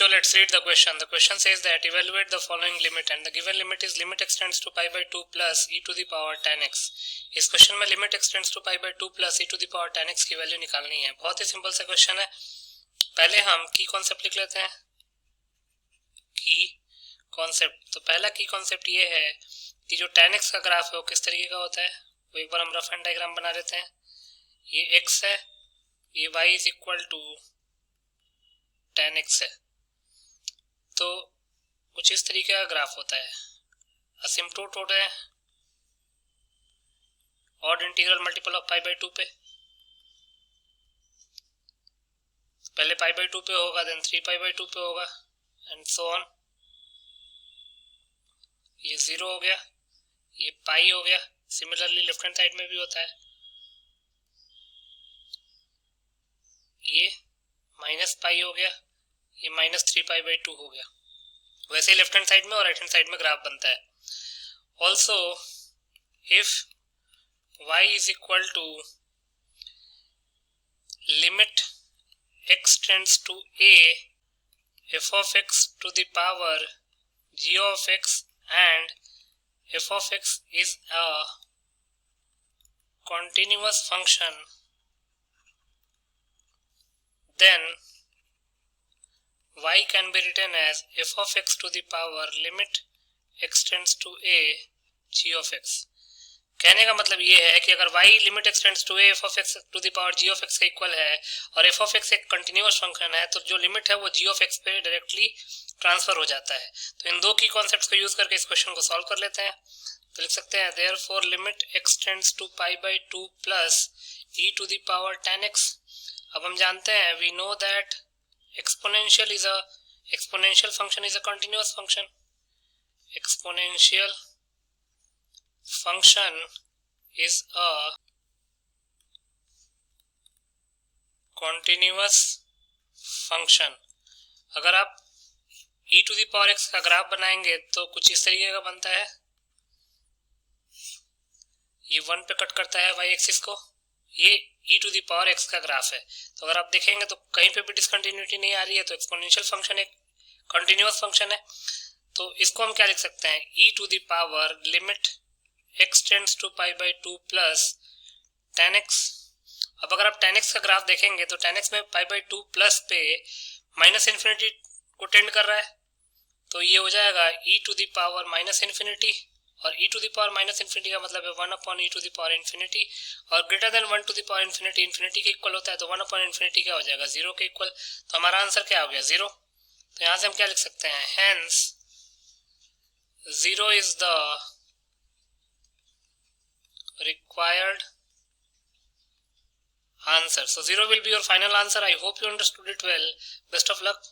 So let's read the question. The question says that evaluate the following limit and the given limit is limit extends to pi by 2 plus e to the power 10x. इस question में limit x tends to pi by 2 plus e to the power 10x की value निकालनी है। बहुत ही simple सा question है। पहले हम की कॉन्सेप्ट लिख लेते हैं। की कॉन्सेप्ट, तो पहला की कॉन्सेप्ट ये है कि जो 10x का ग्राफ है वो किस तरीके का होता है। वो एक बार हम रफ एंड डायग्राम बना लेते हैं। ये x है, ये y is equal to 10x है, तो कुछ इस तरीके का ग्राफ होता है। असिम्पटोट होता है odd integral multiple of pi by 2 पे, पहले पाई बाय 2 पे होगा, देन 3 पाई बाय 2 पे होगा एंड सो ऑन। ये 0 हो गया, ये पाई हो गया। सिमिलरली लेफ्ट हैंड साइड में भी होता है। ये माइनस पाई हो गया, ये माइनस 3 पाई बाय 2 हो गया। वैसे ही लेफ्ट हैंड साइड में और राइट हैंड साइड में ग्राफ बनता है। Also if y is equal to limit x tends to a f of x to the power g of x and f of x is a continuous function, then y can be written as f of x to the power limit x tends to a g of x। कहने का मतलब ये है कि अगर y limit x tends to f of x to the power g of x के equal है और f of x एक कंटिन्यूअस फंक्शन है, तो जो लिमिट है वो g of x पे डायरेक्टली ट्रांसफर हो जाता है। तो इन दो की कॉन्सेप्ट्स को यूज करके इस क्वेश्चन को सॉल्व कर लेते हैं। तो लिख सकते हैं therefore limit x tends to pi by 2 plus e to the power 10x। अब हम जानते हैं, we know that exponential function is a continuous function. Exponential function is a continuous function। अगर आप e to the power x का graph बनाएंगे तो कुछ इस तरीके का बनता है। ये 1 पे कट करता है y एक्सिस को। ये e to the power x का ग्राफ है। तो अगर आप देखेंगे तो कहीं पे भी डिसकंटिन्यूटी नहीं आ रही है, तो एक्सपोनेंशियल फंक्शन एक कंटिन्यूअस फंक्शन है। तो इसको हम क्या लिख सकते हैं, e to the power limit x tends to pi by 2 plus 10x। अब अगर आप 10x का ग्राफ देखेंगे तो 10x में पाई बाय 2 प्लस पे माइनस इन्फिनिटी को टेंड कर रहा है, तो ये हो जाएगा e to the power minus infinity. और e to the power minus infinity का मतलब है 1 upon e to the power infinity, और greater than 1 to the power infinity infinity के इक्वल होता है, तो 1 अपॉन इन्फिनिटी क्या हो जाएगा, 0 के इक्वल। तो हमारा आंसर क्या हो गया, 0। तो यहाँ से हम क्या लिख सकते हैं, hence 0 is the required answer. So 0 will be your final answer. I hope you understood it well. Best of luck.